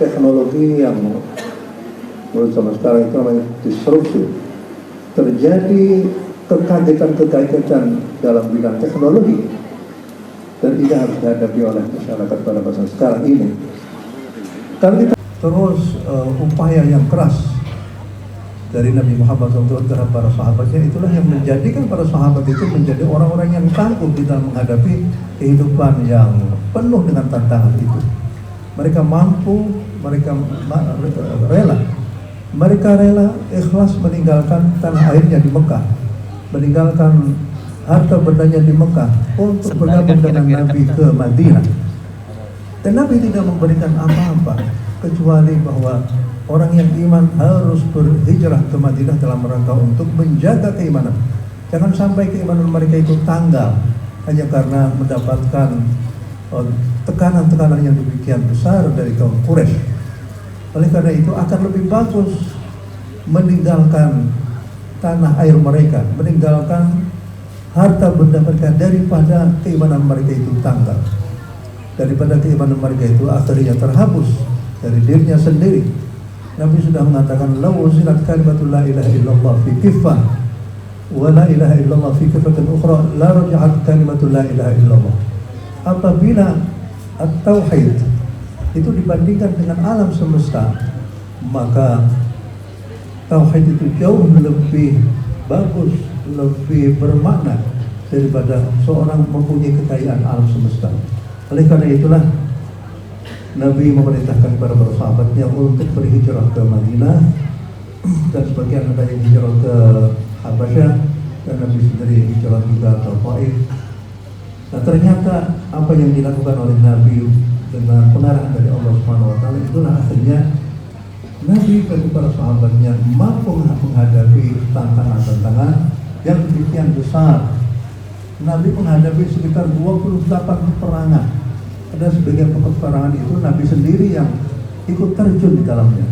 teknologi yang menurut zaman sekarang itu namanya disrupsi. Terjadi kekagetan-kekagetan dalam bidang teknologi, dan ini harus dihadapi oleh masyarakat pada masa sekarang ini. Kalau kita terus upaya yang keras dari Nabi Muhammad SAW terhadap para sahabatnya, itulah yang menjadikan para sahabat itu menjadi orang-orang yang tangguh di dalam menghadapi kehidupan yang penuh dengan tantangan itu. Mereka mampu, mereka rela ikhlas meninggalkan tanah airnya di Mekah, meninggalkan harta bendanya di Mekah untuk bergabung dengan Nabi ke Madinah. Dan Nabi tidak memberikan apa-apa kecuali bahwa orang yang iman harus berhijrah ke Madinah dalam rangka untuk menjaga keimanan. Jangan sampai keimanan mereka itu tanggal hanya karena mendapatkan tekanan-tekanan yang demikian besar dari kaum Quraisy. Oleh karena itu akan lebih bagus meninggalkan tanah air mereka, meninggalkan harta benda mereka daripada keimanan mereka itu tanggal, daripada keimanan mereka itu akhirnya terhapus dari dirinya sendiri. Nabi sudah mengatakan, "Law uzilat kalimatu la ilaha illallah fi kiffah wa la ilaha illallah fi kiffatin ukhra la raja'at kalimatu la ilaha illallah." Apabila at-tauhid itu dibandingkan dengan alam semesta, maka tauhid itu jauh lebih bagus, lebih bermakna daripada seorang mempunyai kekayaan alam semesta. Oleh karena itulah Nabi memerintahkan kepada para sahabatnya untuk berhijrah ke Madinah, dan sebagian ada yang hijrah ke Habasyah, dan Nabi sendiri hijrah juga ke Taif. Nah, ternyata apa yang dilakukan oleh Nabi dengan pengarahan dari Allah Subhanahu wa taala, itulah akhirnya Nabi dan para sahabatnya mampu menghadapi tantangan-tantangan yang demikian besar. Nabi menghadapi sekitar 28 peperangan. Ada sebagian peperangan itu Nabi sendiri yang ikut terjun di dalamnya.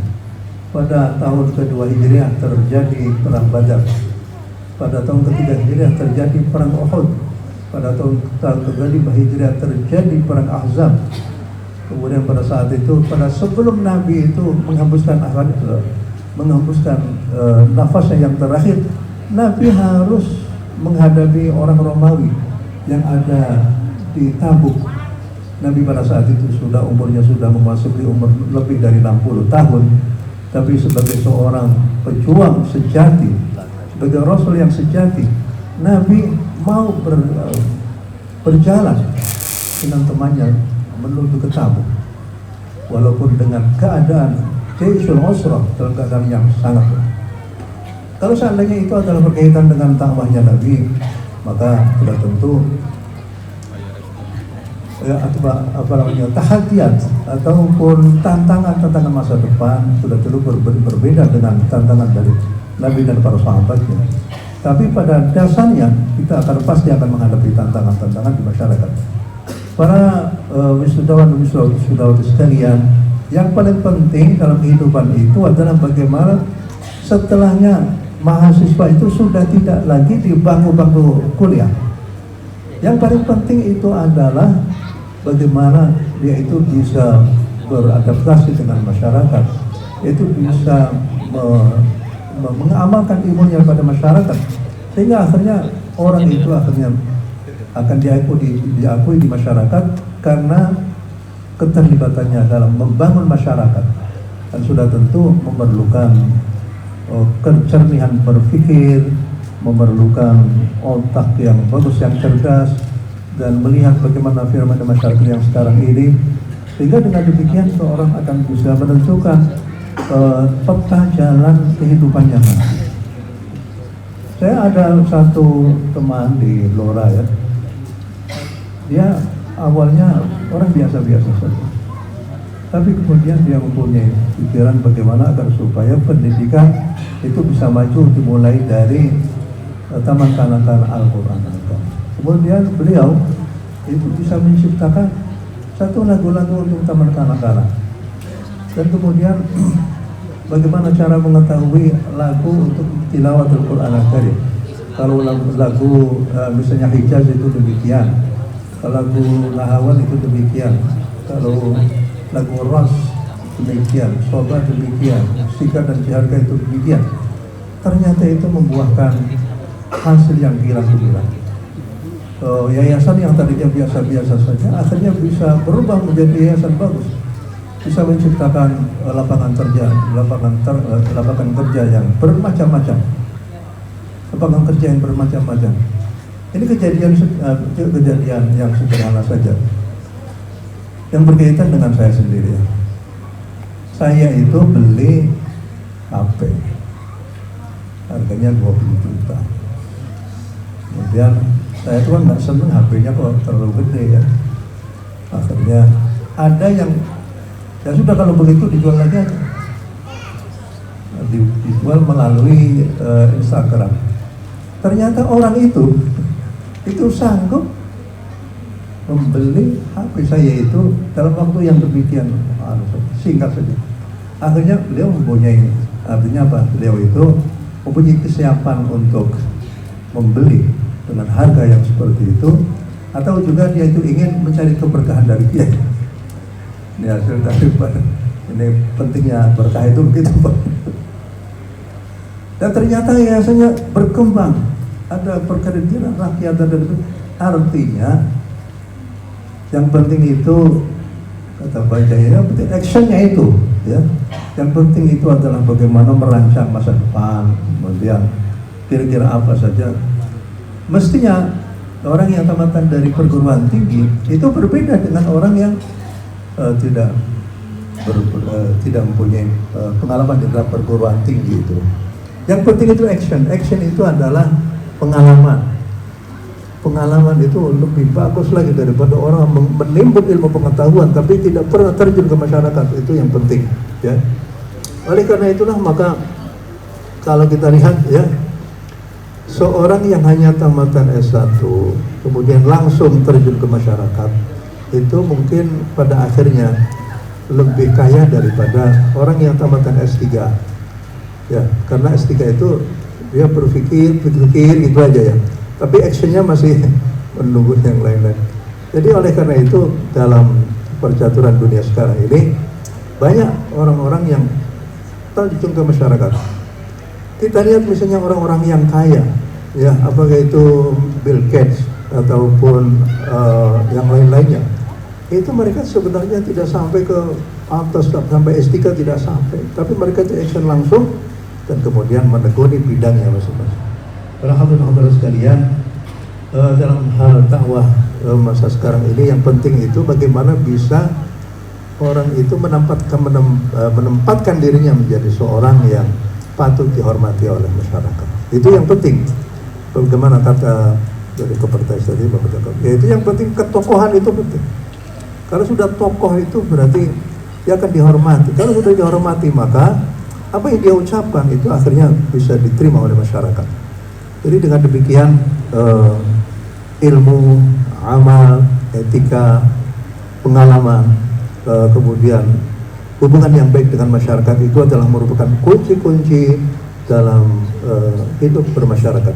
Pada tahun kedua Hijriah terjadi perang Badar. Pada tahun ketiga Hijriah terjadi perang Uhud. Pada tahun kelima Hijriah terjadi perang Ahzab. Kemudian pada saat itu, pada sebelum Nabi itu menghembuskan nafasnya yang terakhir, Nabi harus menghadapi orang Romawi yang ada di Tabuk. Nabi pada saat itu umurnya sudah memasuki umur lebih dari 60 tahun, tapi sebagai seorang pejuang sejati, sebagai Rasul yang sejati, Nabi mau berjalan dengan temannya menuju ke Tabuk, walaupun dengan keadaan Jaisul Usrah, dalam keadaan yang sangat. Kalau seandainya itu adalah berkaitan dengan dakwahnya Nabi, maka sudah tentu tahadiyat ataupun tantangan masa depan sudah tentu berbeda dengan tantangan dari Nabi dan para sahabatnya. Tapi pada dasarnya kita pasti akan menghadapi tantangan-tantangan di masyarakat. Para wisudawan dan wisudawati sekalian, yang paling penting dalam kehidupan itu adalah bagaimana setelahnya mahasiswa itu sudah tidak lagi di bangku-bangku kuliah. Yang paling penting itu adalah bagaimana dia itu bisa beradaptasi dengan masyarakat, itu bisa mengamalkan ilmunya pada masyarakat, sehingga akhirnya orang itu akhirnya akan diakui di masyarakat karena keterlibatannya dalam membangun masyarakat, dan sudah tentu memerlukan kecernihan berpikir, memerlukan otak yang bagus, yang cerdas, dan melihat bagaimana firman masyarakat yang sekarang ini, sehingga dengan demikian seorang akan bisa menentukan peta jalan kehidupannya nanti. Saya ada satu teman di Blora ya, dia awalnya orang biasa-biasa saja, tapi kemudian dia mempunyai pikiran bagaimana agar supaya pendidikan itu bisa maju, dimulai dari taman kanak-kanak Al-Quran. Kemudian beliau itu bisa menciptakan satu lagu-lagu untuk taman kanak-kanak, dan kemudian bagaimana cara mengetahui lagu untuk tilawatul Quran Al-Karim. Kalau lagu misalnya Hijaz itu demikian, kalau lagu Nahawan itu demikian, kalau lagu Ras demikian, sobat demikian, Sika dan Ciharga itu demikian. Ternyata itu membuahkan hasil yang gila-gila. Yayasan yang tadinya biasa-biasa saja akhirnya bisa berubah menjadi yayasan bagus, bisa menciptakan lapangan kerja yang bermacam-macam, lapangan kerja yang bermacam-macam. Ini kejadian yang sederhana saja yang berkaitan dengan saya sendiri. Saya itu beli HP harganya 20 juta. Kemudian saya itu kan nggak seneng HP-nya kok terlalu gede ya. Akhirnya ada yang ya sudah kalau begitu dijual lagi aja. Dijual melalui Instagram. Ternyata orang itu sanggup membeli HP saya itu dalam waktu yang demikian singkat saja. Akhirnya beliau mempunyai, artinya apa? Beliau itu mempunyai kesiapan untuk membeli dengan harga yang seperti itu, atau juga dia itu ingin mencari keberkahan dari dia. Ini hasil dari ini pentingnya berkah itu begitu Pak. Dan ternyata yayasannya berkembang, ada perkeringan rakyat dan itu artinya yang penting itu kata Pak Jaya, penting actionnya itu ya. Yang penting itu adalah bagaimana merancang masa depan, kemudian kira-kira apa saja. Mestinya orang yang tamatan dari perguruan tinggi itu berbeda dengan orang yang tidak mempunyai pengalaman di dalam perguruan tinggi itu. Yang penting itu action. Action itu adalah pengalaman. Pengalaman itu lebih bagus lagi daripada orang menimbun ilmu pengetahuan tapi tidak pernah terjun ke masyarakat. Itu yang penting ya. Oleh karena itulah maka kalau kita lihat ya, seorang yang hanya tamatan S1 kemudian langsung terjun ke masyarakat itu mungkin pada akhirnya lebih kaya daripada orang yang tamatan S3 ya, karena S3 itu dia berpikir gitu aja ya, tapi actionnya masih menunggu yang lain-lain. Jadi oleh karena itu dalam percaturan dunia sekarang ini banyak orang-orang yang terjun ke masyarakat. Kita lihat misalnya orang-orang yang kaya ya, apakah itu Bill Gates ataupun yang lain-lainnya, itu mereka sebenarnya tidak sampai ke atas, sampai S3 tidak sampai, tapi mereka action langsung dan kemudian menekuni bidangnya masing-masing. Alhamdulillah sekalian, dalam hal dakwah masa sekarang ini yang penting itu bagaimana bisa orang itu menempatkan dirinya menjadi seorang yang patut dihormati oleh masyarakat. Itu yang penting. Bagaimana kata dari kepertais tadi Bapak Jakob, yaitu yang penting ketokohan itu penting. Kalau sudah tokoh itu berarti dia akan dihormati. Kalau sudah dihormati maka apa yang dia ucapkan itu akhirnya bisa diterima oleh masyarakat. Jadi dengan demikian ilmu, amal, etika, pengalaman, kemudian hubungan yang baik dengan masyarakat itu adalah merupakan kunci-kunci dalam hidup bermasyarakat.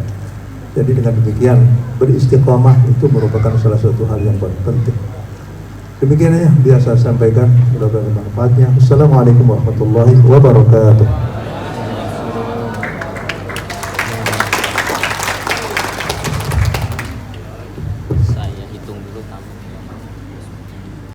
Jadi dengan demikian beristiqomah itu merupakan salah satu hal yang penting. Demikian ya biasa sampaikan, mudah-mudahan manfaatnya. Assalamualaikum warahmatullahi wabarakatuh.